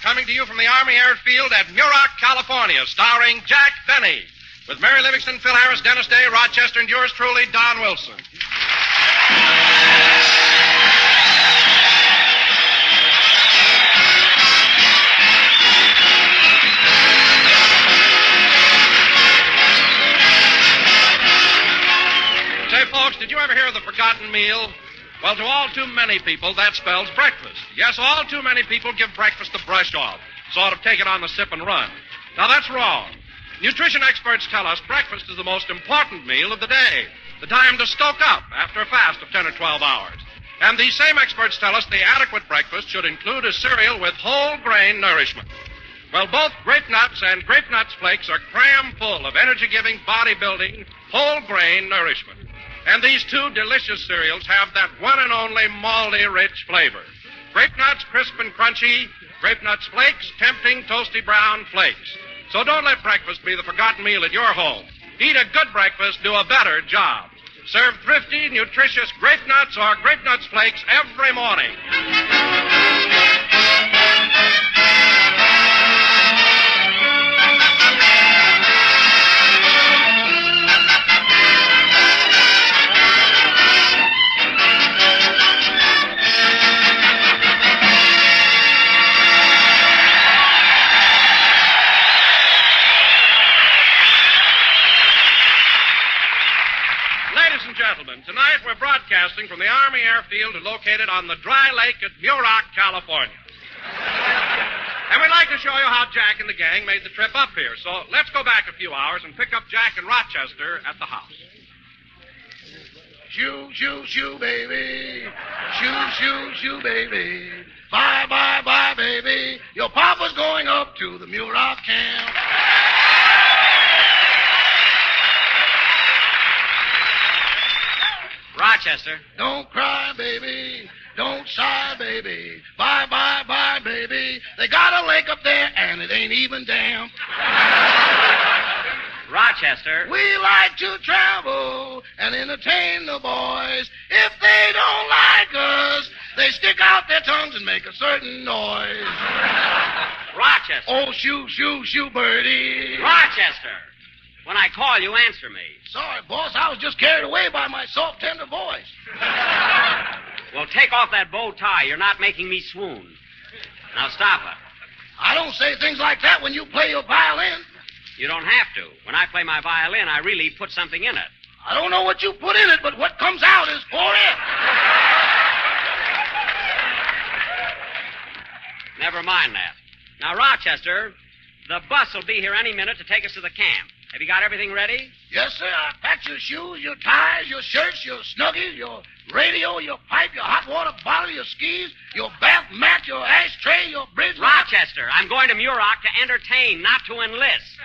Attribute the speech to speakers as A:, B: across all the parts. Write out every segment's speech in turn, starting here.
A: coming to you from the Army Airfield at Muroc, California, starring Jack Benny, with Mary Livingston, Phil Harris, Dennis Day, Rochester, and yours truly, Don Wilson. Say, folks, did you ever hear of the forgotten meal? Well, to all too many people, that spells breakfast. Yes, all too many people give breakfast the brush off, sort of take it on the sip and run. Now, that's wrong. Nutrition experts tell us breakfast is the most important meal of the day, the time to stoke up after a fast of 10 or 12 hours. And these same experts tell us the adequate breakfast should include a cereal with whole grain nourishment. Well, both Grape Nuts and Grape Nuts Flakes are cram full of energy-giving, body-building, whole grain nourishment. And these two delicious cereals have that one and only malty rich flavor. Grape Nuts, crisp and crunchy. Grape Nuts Flakes, tempting, toasty brown flakes. So don't let breakfast be the forgotten meal at your home. Eat a good breakfast, do a better job. Serve thrifty, nutritious Grape Nuts or Grape Nuts Flakes every morning. Gentlemen, tonight we're broadcasting from the Army Airfield located on the dry lake at Muroc, California. And we'd like to show you how Jack and the gang made the trip up here. So let's go back a few hours and pick up Jack in Rochester at the house.
B: Shoo, shoo, shoo, baby. Shoo, shoo, shoo, baby. Bye, bye, bye, baby. Your papa's going up to the Muroc camp.
C: Rochester.
B: Don't cry, baby. Don't sigh, baby. Bye, bye, bye, baby. They got a lake up there, and it ain't even damp.
C: Rochester.
B: We like to travel and entertain the boys. If they don't like us, they stick out their tongues and make a certain noise.
C: Rochester.
B: Oh, shoo, shoo, shoo, birdie.
C: Rochester. When I call, you answer me.
B: Sorry, boss. I was just carried away by my soft, tender voice.
C: Well, take off that bow tie. You're not making me swoon. Now, stop it.
B: I don't say things like that when you play your violin.
C: You don't have to. When I play my violin, I really put something in it.
B: I don't know what you put in it, but what comes out is for it.
C: Never mind that. Now, Rochester, the bus will be here any minute to take us to the camp. Have you got everything ready?
B: Yes, sir. I packed your shoes, your ties, your shirts, your snuggies, your radio, your pipe, your hot water bottle, your skis, your bath mat, your ashtray, your bridge.
C: Rochester, I'm going to Muroc to entertain, not to enlist.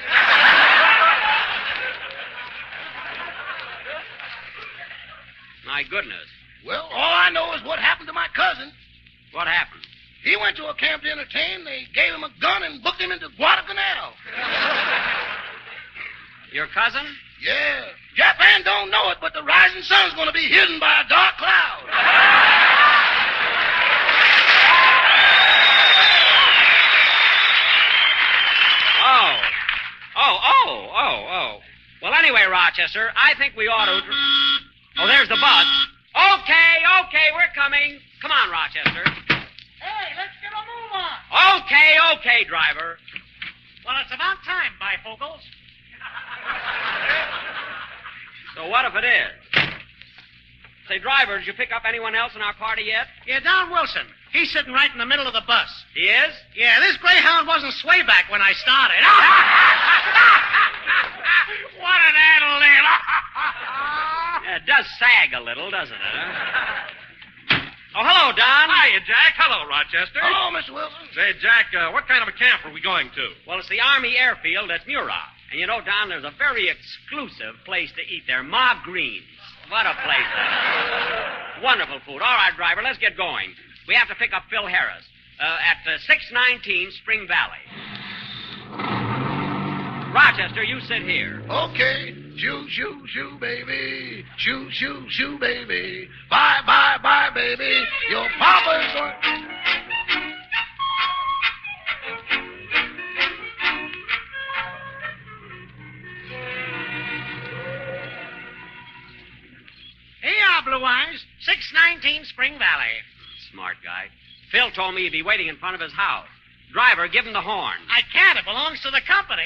C: My goodness.
B: Well, all I know is what happened to my cousin.
C: What happened?
B: He went to a camp to entertain. They gave him a gun and booked him into Guadalcanal.
C: Your cousin?
B: Yeah. Japan don't know it, but the rising sun's going to be hidden by a dark cloud.
C: Oh. Well, anyway, Rochester, I think we ought to... Oh, there's the bus. Okay, we're coming. Come on, Rochester.
D: Hey, let's get a move on.
C: Okay, driver.
D: Well, it's about time, bifocals.
C: So what if it is? Say, driver, did you pick up anyone else in our party yet?
D: Yeah, Don Wilson. He's sitting right in the middle of the bus.
C: He is?
D: Yeah, this Greyhound wasn't swayback when I started. What an adelaide.
C: Yeah, it does sag a little, doesn't it? Huh? Oh, hello, Don.
A: Hiya, Jack. Hello, Rochester.
B: Hello, Mr. Wilson.
A: Say, Jack, what kind of a camp are we going to?
C: Well, it's the Army Airfield at Muroc. And you know, Don, there's a very exclusive place to eat there. Ma Green's. What a place. Wonderful food. All right, driver, let's get going. We have to pick up Phil Harris at 619 Spring Valley. Rochester, you sit here.
B: Okay. Shoo, shoo, shoo, baby. Shoo, shoo, shoo, baby. Bye, bye, bye, baby. Your papa's going...
D: 17 Spring Valley.
C: Smart guy. Phil told me he'd be waiting in front of his house. Driver, give him the horn.
D: I can't. It belongs to the company.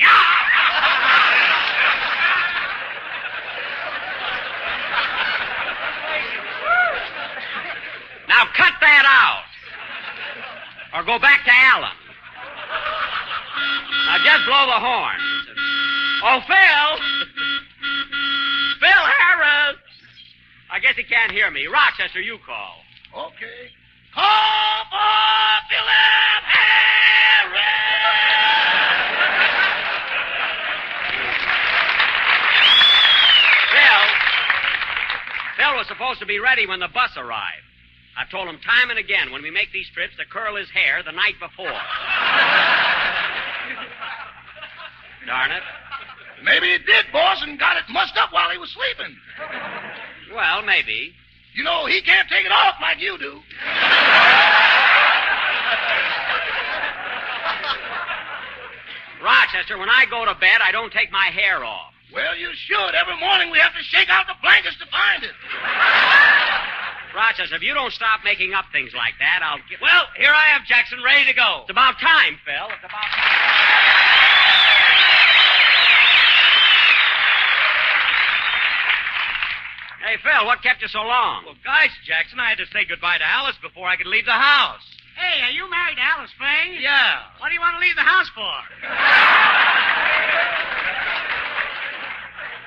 C: Now cut that out. Or go back to Allen. Now just blow the horn. Oh, Phil! Phil Harris! I guess he can't hear me. Rochester, you call.
B: Okay. Call for Philip Harris!
C: Phil was supposed to be ready when the bus arrived. I've told him time and again when we make these trips to curl his hair the night before. Darn it.
B: Maybe he did, boss, and got it mussed up while he was sleeping.
C: Well, maybe.
B: You know, he can't take it off like you do.
C: Rochester, when I go to bed, I don't take my hair off.
B: Well, you should. Every morning we have to shake out the blankets to find it.
C: Rochester, if you don't stop making up things like that, I'll get...
D: Well, here I am, Jackson, ready to go.
C: It's about time, Phil. It's about time. Hey, Phil, what kept you so long?
D: Well, gosh, Jackson, I had to say goodbye to Alice before I could leave the house. Hey, are you married to Alice Faye? Yeah. What do you want to leave the house for?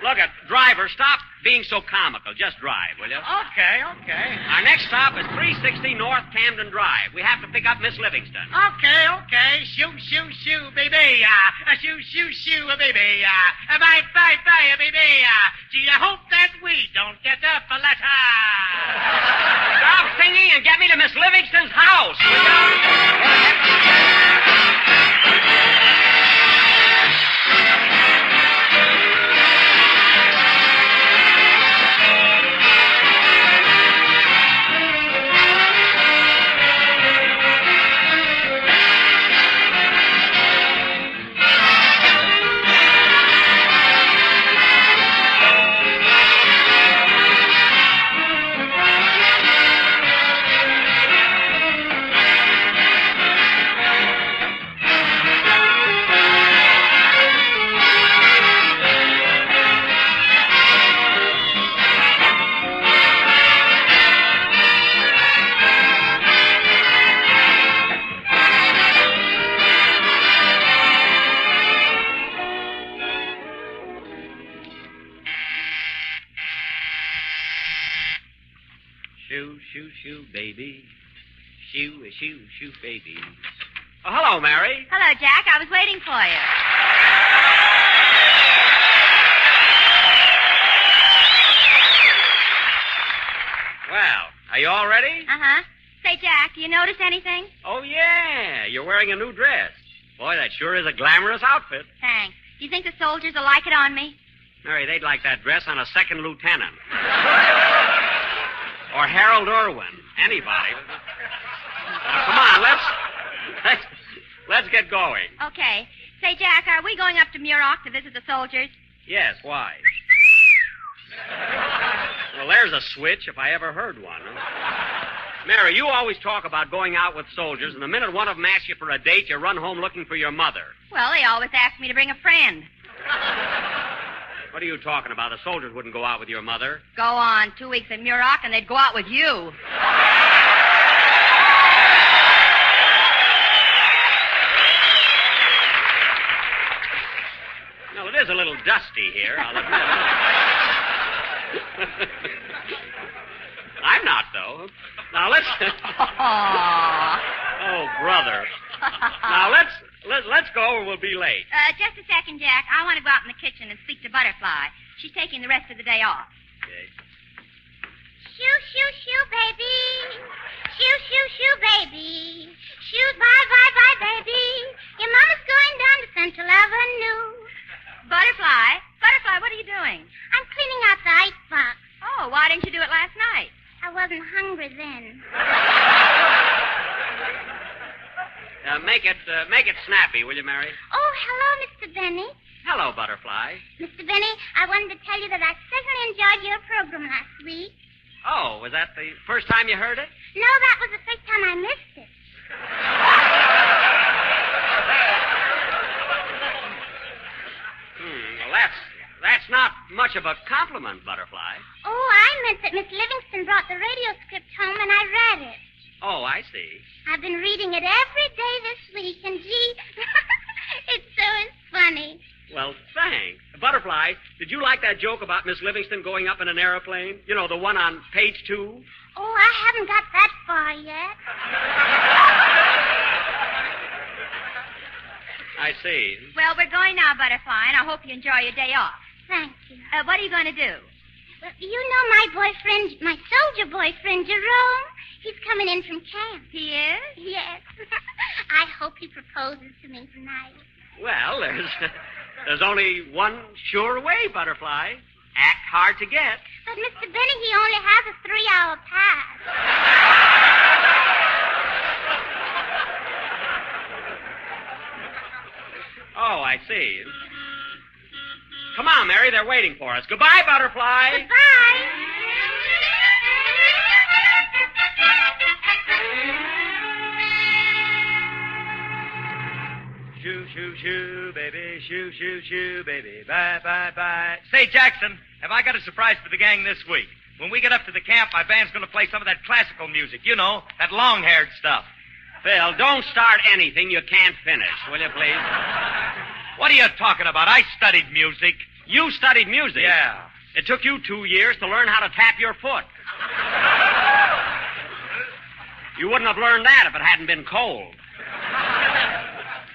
C: Look, driver, stop being so comical. Just drive, will you?
D: Okay.
C: Our next stop is 360 North Camden Drive. We have to pick up Miss Livingston.
D: Okay. Shoo, baby. Shoo, baby. Bye, baby. Gee, I hope that we don't get up a letter.
C: Stop singing and get me to Miss Livingston's house, will you? Shoo, baby. Shoo, baby. Oh, hello, Mary.
E: Hello, Jack. I was waiting for you.
C: Well, are you all ready?
E: Uh-huh. Say, Jack, do you notice anything?
C: Oh, yeah. You're wearing a new dress. Boy, that sure is a glamorous outfit.
E: Thanks. Do you think the soldiers will like it on me?
C: Mary, they'd like that dress on a second lieutenant. Or Harold Irwin. Anybody. Now, come on, let's get going.
E: Okay. Say, Jack, are we going up to Muroc to visit the soldiers?
C: Yes, why? Well, there's a switch if I ever heard one. Mary, you always talk about going out with soldiers, and the minute one of them asks you for a date, you run home looking for your mother.
E: Well, they always ask me to bring a friend.
C: What are you talking about? The soldiers wouldn't go out with your mother.
E: Go on. 2 weeks in Muroc, and they'd go out with you.
C: No, it is a little dusty here, I'll admit. I'm not, though. Now, let's... Oh, brother. Now, let's go or we'll be late.
E: Just a second, Jack. I want to go out in the kitchen and speak to Butterfly. She's taking the rest of the day off.
C: Okay.
F: Shoo, baby. Shoo, baby. Shoo, bye, baby. Your mama's going down to Central Avenue.
E: Butterfly, what are you doing?
F: I'm cleaning out the icebox.
E: Oh, why didn't you do it last night?
F: I wasn't hungry then.
C: Make it snappy, will you, Mary?
F: Oh, hello, Mr. Benny.
C: Hello, Butterfly.
F: Mr. Benny, I wanted to tell you that I certainly enjoyed your program last week.
C: Oh, was that the first time you heard it?
F: No, that was the first time I missed it.
C: Well, that's not much of a compliment, Butterfly.
F: Oh, I meant that Miss Livingston brought the radio script home and I read it.
C: Oh, I see.
F: I've been reading it every day this week, and gee, it so is funny.
C: Well, thanks. Butterfly, did you like that joke about Miss Livingston going up in an airplane? You know, the one on page 2?
F: Oh, I haven't got that far yet.
C: I see.
E: Well, we're going now, Butterfly, and I hope you enjoy your day off.
F: Thank you.
E: What are you going to do?
F: Well, you know my boyfriend, my soldier boyfriend, Jerome? He's coming in from camp.
E: He is?
F: Yes. I hope he proposes to me tonight.
C: Well, there's only one sure way, Butterfly. Act hard to get.
F: But, Mr. Benny, he only has a 3-hour pass.
C: Oh, I see. Come on, Mary, they're waiting for us. Goodbye, Butterfly.
F: Goodbye.
G: Shoo, shoo, shoo, baby. Shoo, shoo, shoo, baby. Bye, bye, bye. Say, Jackson, have I got a surprise for the gang this week? When we get up to the camp, my band's going to play some of that classical music. You know, that long-haired stuff.
C: Phil, don't start anything you can't finish, will you, please?
G: What are you talking about? I studied music.
C: You studied music?
G: Yeah.
C: It took you 2 years to learn how to tap your foot. You wouldn't have learned that if it hadn't been cold.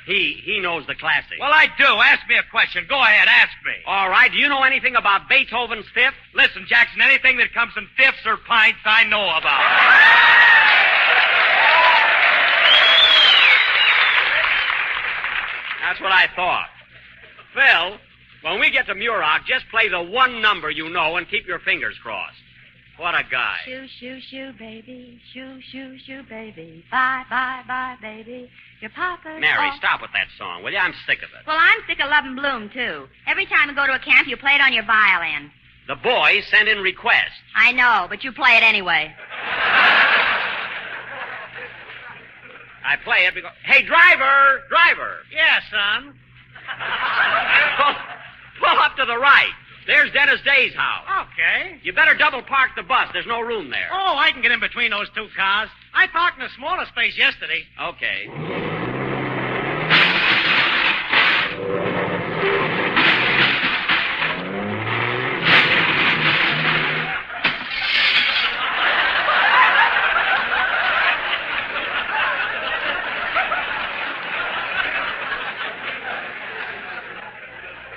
C: He knows the classics.
G: Well, I do. Ask me a question. Go ahead, ask me.
C: All right. Do you know anything about Beethoven's Fifth?
G: Listen, Jackson, anything that comes in fifths or pints, I know about.
C: That's what I thought. Phil, when we get to Muroc, just play the one number you know and keep your fingers crossed. What a guy.
E: Shoo, shoo, shoo, baby. Shoo, shoo, shoo, baby. Bye, bye, bye, baby. Your papa's
C: Mary,
E: off.
C: stop with that song, will you? I'm sick of it.
E: Well, I'm sick of Love and Bloom, too. Every time you go to a camp, you play it on your violin.
C: The boys send in requests.
E: I know, but you play it anyway.
C: I play it because... Hey, driver! Driver!
D: Yeah, son.
C: Pull up to the right. There's Dennis Day's house.
D: Okay.
C: You better double park the bus. There's no room there.
D: Oh, I can get in between those two cars. I parked in a smaller space yesterday.
C: Okay.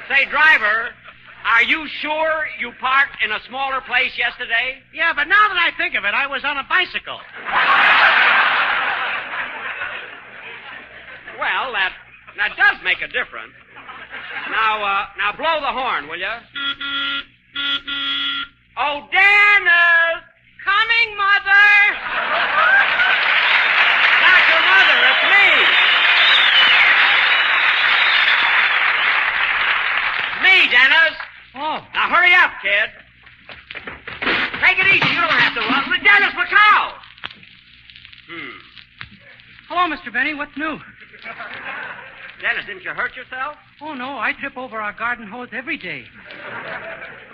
C: Say, driver, are you sure you parked in a smaller place yesterday?
D: Yeah, but now that I think of it, I was on a bicycle.
C: Well, that does make a difference. Now blow the horn, will you? Oh, Dennis! Coming, Mother! Not your mother, it's me! Me, Dennis!
D: Oh.
C: Now hurry up, kid. Take it easy, you don't have to run. Dennis, look out!
H: Hello, Mr. Benny. What's new?
C: Dennis, didn't you hurt yourself?
H: Oh, no. I trip over our garden hose every day.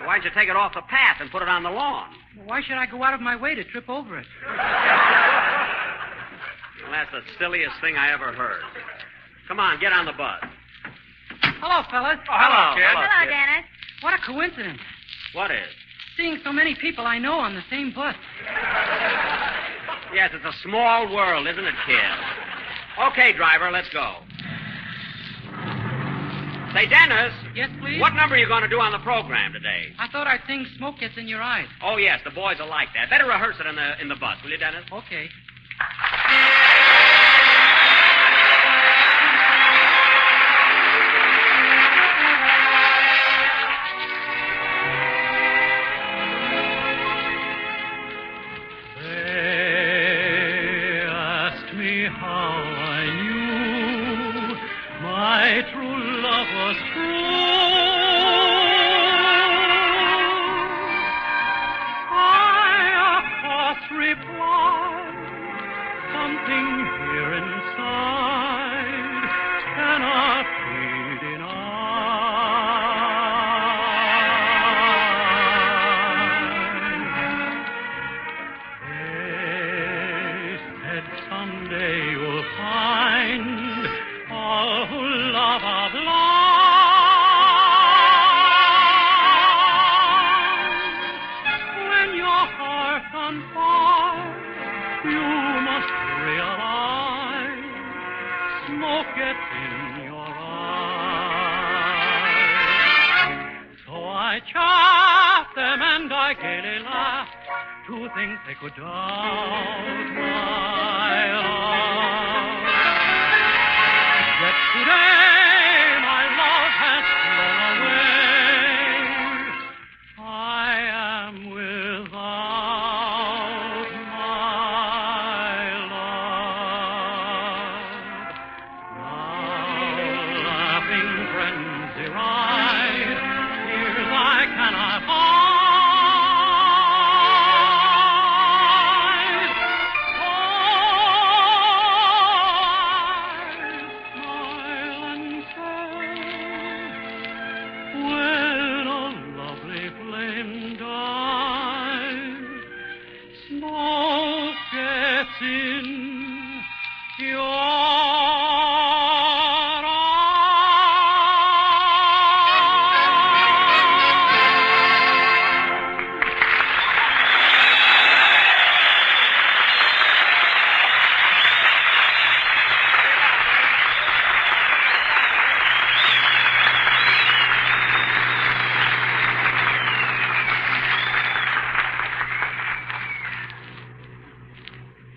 C: Why don't you take it off the path and put it on the lawn?
H: Why should I go out of my way to trip over it?
C: Well, that's the silliest thing I ever heard. Come on, get on the bus.
H: Hello, fellas.
G: Oh, hello, kid.
E: Hello, Dennis.
H: What a coincidence.
C: What is?
H: Seeing so many people I know on the same bus.
C: Yes, it's a small world, isn't it, kid? Okay, driver, let's go. Say, Dennis.
H: Yes, please?
C: What number are you going to do on the program today?
H: I thought I'd sing Smoke Gets in Your Eyes.
C: Oh, yes, the boys will like that. Better rehearse it in the bus, will you, Dennis?
H: Okay.
I: I Something here inside cannot be denied. They said someday you'll find all who love are blind. When your heart's on fire, you must realize smoke gets in your eyes. So I chaff them and I gaily laugh to think they could doubt my love. Yet today my love has flown away. I am without my love. Now laughing frenzy rise, tears I cannot hide. When a lovely flame dies, smoke gets in your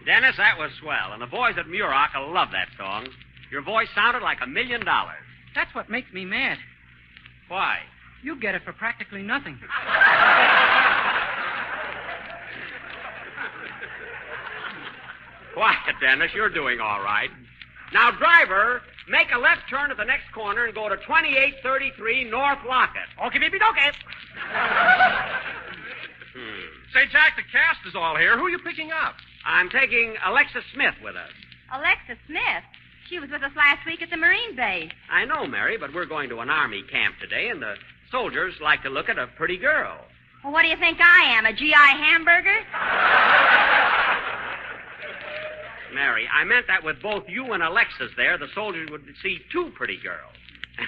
C: Dennis, that was swell. And the boys at Muroc will love that song. Your voice sounded like $1 million.
H: That's what makes me mad.
C: Why?
H: You get it for practically nothing.
C: Quiet, Dennis. You're doing all right. Now, driver, make a left turn at the next corner and go to 2833 North Lockett.
D: Okay, baby, okay.
A: Say, Jack, the cast is all here. Who are you picking up?
C: I'm taking Alexis Smith with us.
E: Alexis Smith. She was with us last week at the Marine base.
C: I know, Mary, but we're going to an army camp today, and the soldiers like to look at a pretty girl.
E: Well, what do you think I am, a GI hamburger?
C: Mary, I meant that with both you and Alexis there, the soldiers would see two pretty girls.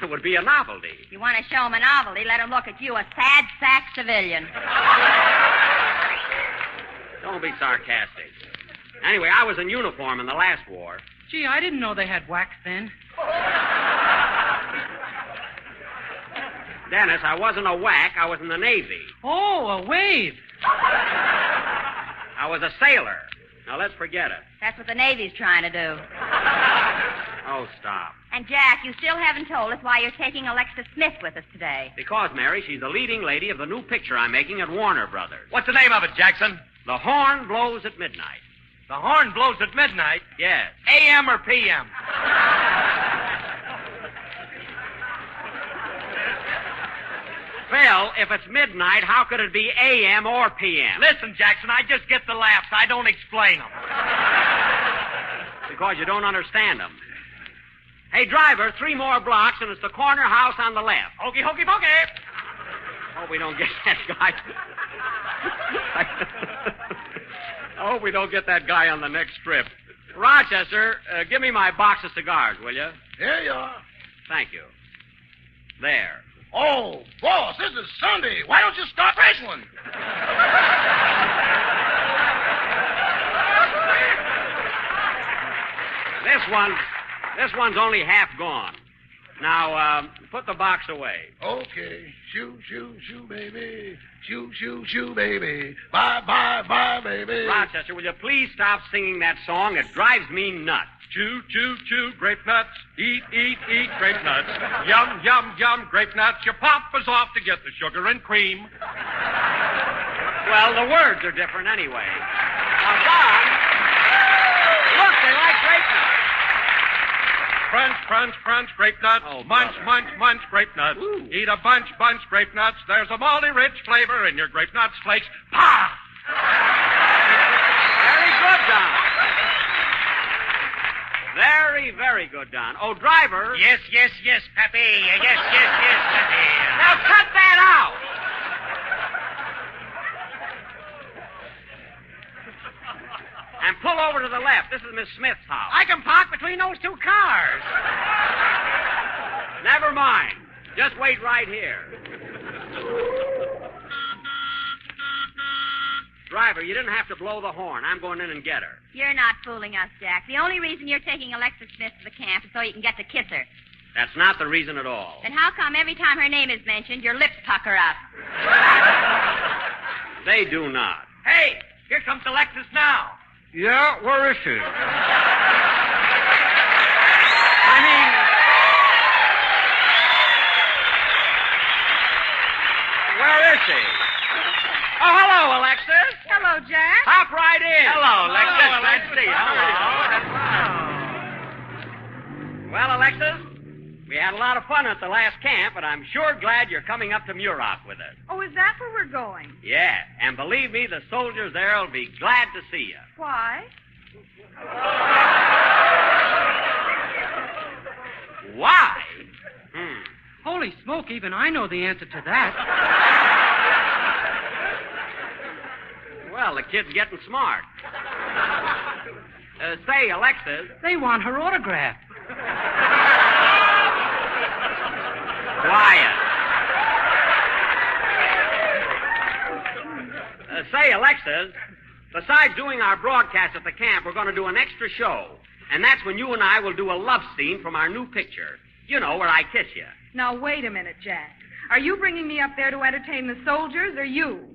C: It would be a novelty.
E: You want to show them a novelty, let them look at you, a sad sack civilian.
C: Don't be sarcastic. Anyway, I was in uniform in the last war.
H: Gee, I didn't know they had wax then.
C: Dennis, I wasn't a whack. I was in the Navy.
H: Oh, a wave.
C: I was a sailor. Now, let's forget it.
E: That's what the Navy's trying to do.
C: Oh, stop.
E: And, Jack, you still haven't told us why you're taking Alexis Smith with us today.
C: Because, Mary, she's the leading lady of the new picture I'm making at Warner Brothers.
G: What's the name of it, Jackson?
C: The Horn Blows at Midnight.
G: The horn blows at midnight.
C: Yes.
G: A.M. or P.M.?
C: Phil, if it's midnight, how could it be A.M. or P.M.?
G: Listen, Jackson, I just get the laughs. I don't explain them.
C: Because you don't understand them. Hey, driver, 3 more blocks, and it's the corner house on the left.
G: Hokey, hokey, pokey.
C: Hope we don't get that guy. I hope we don't get that guy on the next trip. Rochester, give me my box of cigars, will you?
B: Here you are.
C: Thank you. There.
B: Oh, boss, this is Sunday. Why don't you start fresh one?
C: This one's only half gone. Now, put the box away.
B: Okay. Shoo, shoo, shoo, baby. Shoo, shoo, shoo, baby. Bye, bye, bye, baby.
C: Rochester, will you please stop singing that song? It drives me nuts.
A: Chew, chew, chew, grape nuts. Eat, eat, eat, grape nuts. Yum, yum, yum, grape nuts. Your papa's off to get the sugar and cream.
C: Well, the words are different anyway. Now, Don, look, they like grape nuts.
A: Crunch, crunch, crunch, grape nuts.
C: Oh,
A: munch,
C: brother.
A: munch, munch, grape nuts.
C: Ooh.
A: Eat a bunch, bunch, grape nuts. There's a malty rich flavor in your grape nuts flakes. Pa!
C: Very good, Don. Very, very good, Don. Oh, driver.
D: Yes, Pappy. Yes, Pappy.
C: Now cut that out. And pull over to the left. This is Miss Smith's house.
D: I can park between those two cars.
C: Never mind. Just wait right here. Driver, you didn't have to blow the horn. I'm going in and get her.
E: You're not fooling us, Jack. The only reason you're taking Alexis Smith to the camp is so you can get to kiss her.
C: That's not the reason at all.
E: Then how come every time her name is mentioned, your lips pucker up?
C: They do not.
G: Hey, here comes Alexis now.
I: Yeah, where is she?
C: I mean... Where is she? Oh, hello, Alexis.
H: Hello, Jack.
C: Hop right in.
G: Hello, Alexis.
C: Hello,
G: Let's see. Hello.
C: Well, Alexis, we had a lot of fun at the last camp, and I'm sure glad you're coming up to Muroc with us.
H: Oh, is that where we're going?
C: Yeah, and believe me, the soldiers there will be glad to see you.
H: Why?
C: Why?
H: Holy smoke, even I know the answer to that.
C: Well, the kid's getting smart. Say, Alexis.
H: They want her autograph.
C: Quiet. Say, Alexis, besides doing our broadcast at the camp, we're going to do an extra show. And that's when you and I will do a love scene from our new picture. You know, where I kiss you.
H: Now, wait a minute, Jack. Are you bringing me up there to entertain the soldiers or you?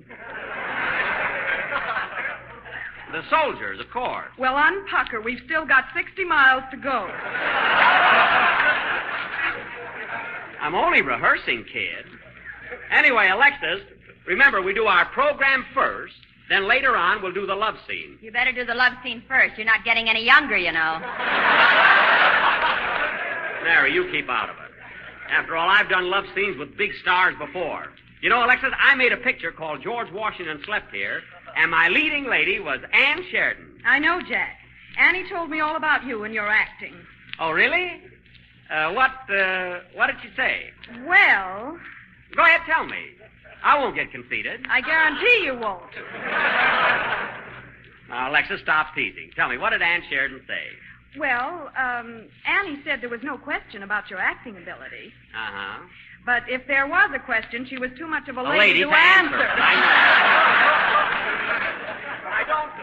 C: The soldiers, of course.
H: Well, unpucker. We've still got 60 miles to go.
C: I'm only rehearsing, kid. Anyway, Alexis, remember, we do our program first, then later on we'll do the love scene.
E: You better do the love scene first. You're not getting any younger, you know.
C: Mary, you keep out of it. After all, I've done love scenes with big stars before. You know, Alexis, I made a picture called George Washington Slept Here, and my leading lady was Ann Sheridan.
H: I know, Jack. Annie told me all about you and your acting.
C: Oh, really? What did she say?
H: Well,
C: Go ahead, tell me. I won't get conceited.
H: I guarantee you won't.
C: Now, Alexis, stop teasing. Tell me, what did Ann Sheridan say?
H: Well, Annie said there was no question about your acting ability.
C: Uh-huh.
H: But if there was a question, she was too much of a
C: A
H: lady to answer.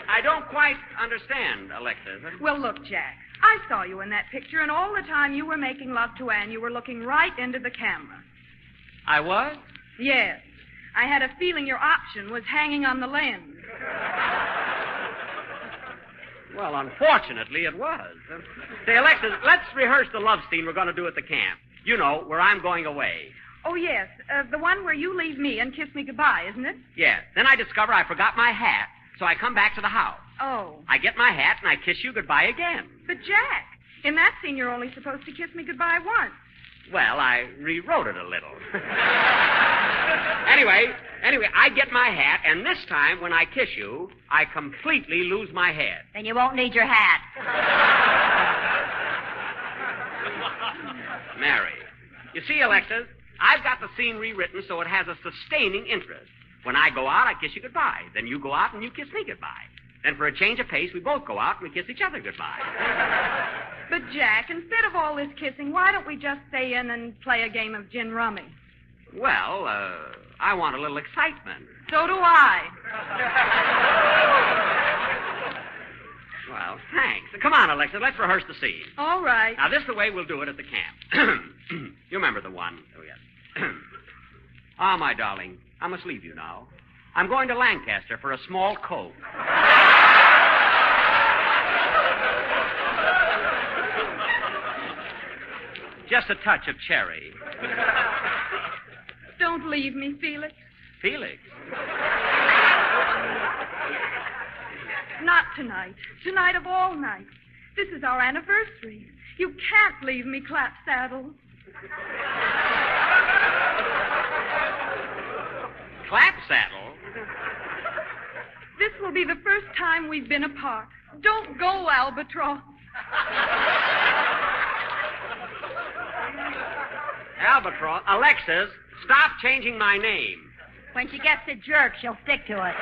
C: I don't quite understand, Alexis.
H: Well, look, Jack. I saw you in that picture, and all the time you were making love to Anne, you were looking right into the camera.
C: I was?
H: Yes. I had a feeling your option was hanging on the lens.
C: Well, unfortunately, it was. Say, Alexis, let's rehearse the love scene we're going to do at the camp. You know, where I'm going away.
H: Oh, yes. The one where you leave me and kiss me goodbye, isn't it?
C: Yes. Then I discover I forgot my hat, so I come back to the house.
H: Oh.
C: I get my hat, and I kiss you goodbye again.
H: But, Jack, in that scene, you're only supposed to kiss me goodbye once.
C: Well, I rewrote it a little. Anyway, I get my hat, and this time, when I kiss you, I completely lose my head.
E: Then you won't need your hat.
C: Mary, you see, Alexis, I've got the scene rewritten so it has a sustaining interest. When I go out, I kiss you goodbye. Then you go out and you kiss me goodbye. Then for a change of pace, we both go out and we kiss each other goodbye.
H: But, Jack, instead of all this kissing, why don't we just stay in and play a game of gin rummy?
C: Well, I want a little excitement.
H: So do I.
C: Well, thanks. Come on, Alexis, let's rehearse the scene.
H: All right.
C: Now, this is the way we'll do it at the camp. You remember the one. Oh, yes. Ah, my darling, I must leave you now. I'm going to Lancaster for a small coke. Just a touch of cherry.
H: Don't leave me, Felix.
C: Felix?
H: Not tonight. Tonight of all nights. This is our anniversary. You can't leave me clap saddle.
C: Clap saddle?
H: This will be the first time we've been apart. Don't go, Albatross.
C: Albatross. Alexis, stop changing my name.
E: When she gets a jerk, she'll stick to it.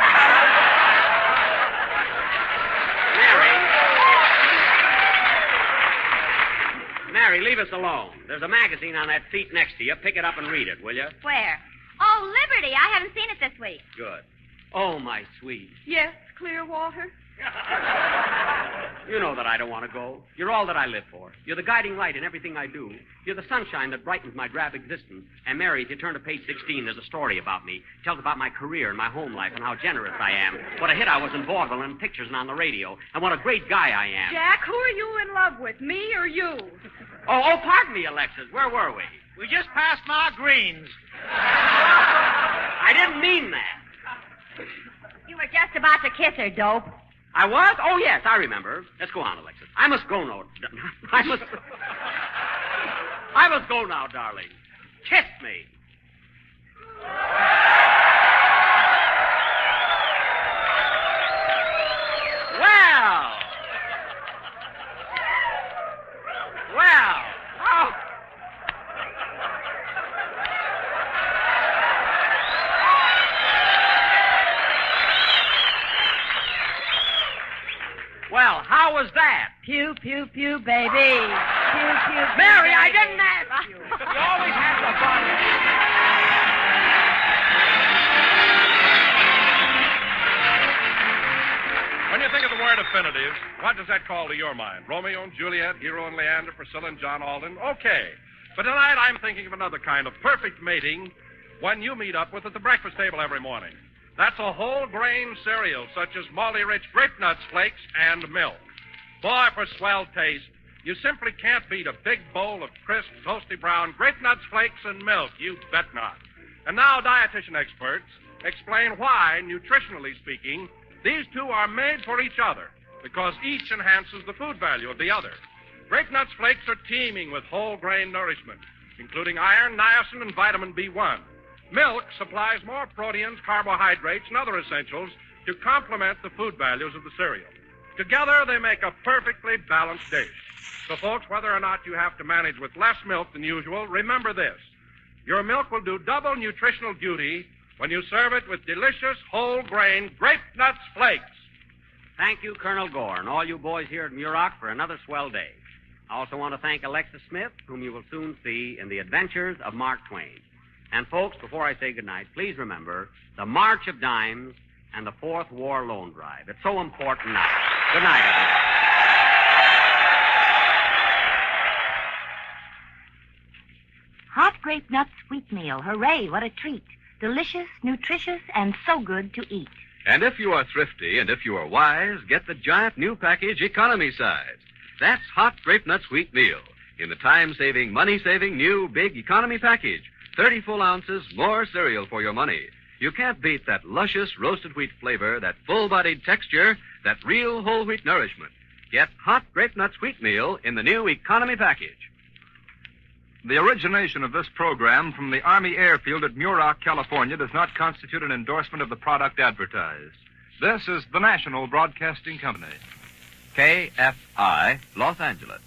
C: Mary, leave us alone. There's a magazine on that seat next to you. Pick it up and read it, will you?
F: Where? Oh, Liberty. I haven't seen it this week.
C: Good. Oh, my sweet.
H: Yes, Clearwater.
C: You know that I don't want to go. You're all that I live for. You're the guiding light in everything I do. You're the sunshine that brightens my drab existence. And, Mary, if you turn to page 16, there's a story about me. It tells about my career and my home life and how generous I am. What a hit I was in vaudeville and pictures and on the radio. And what a great guy I am.
H: Jack, who are you in love with, me or you?
C: Oh, pardon me, Alexis. Where were we?
D: We just passed Ma Green's.
C: I didn't mean that.
E: You were just about to kiss her, dope.
C: I was? Oh, yes, I remember. Let's go on, Alexis. I must go now. I must go now, darling. Kiss me. Well. Oh. Well, how was that?
E: Pew, pew, pew, baby. Pew, pew, pew.
C: Mary,
E: baby.
C: I didn't ask you. You always have the fun.
A: When you think of the word affinities, what does that call to your mind? Romeo and Juliet, Hero and Leander, Priscilla and John Alden? Okay. But tonight I'm thinking of another kind of perfect mating, one you meet up with at the breakfast table every morning. That's a whole grain cereal, such as Molly-Rich Grape Nuts Flakes and milk. Boy, for swell taste, you simply can't beat a big bowl of crisp, toasty brown Grape Nuts Flakes and milk. You bet not. And now dietitian experts explain why, nutritionally speaking, these two are made for each other, because each enhances the food value of the other. Grape Nuts Flakes are teeming with whole grain nourishment, including iron, niacin, and vitamin B1. Milk supplies more proteins, carbohydrates, and other essentials to complement the food values of the cereal. Together, they make a perfectly balanced dish. So, folks, whether or not you have to manage with less milk than usual, remember this. Your milk will do double nutritional duty when you serve it with delicious whole grain Grape Nuts Flakes.
C: Thank you, Colonel Gore, and all you boys here at Muroc for another swell day. I also want to thank Alexis Smith, whom you will soon see in The Adventures of Mark Twain. And, folks, before I say goodnight, please remember the March of Dimes and the Fourth War Loan Drive. It's so important now. Good night, everybody.
E: Hot grape nuts sweet meal. Hooray, what a treat. Delicious, nutritious, and so good to eat.
J: And if you are thrifty and if you are wise, get the giant new package economy size. That's hot grape nut sweet meal in the time-saving, money-saving new big economy package. 30 full ounces, more cereal for your money. You can't beat that luscious roasted wheat flavor, that full-bodied texture, that real whole wheat nourishment. Get hot grape nut sweet meal in the new economy package.
K: The origination of this program from the Army Airfield at Muroc, California, does not constitute an endorsement of the product advertised. This is the National Broadcasting Company.
J: KFI, Los Angeles.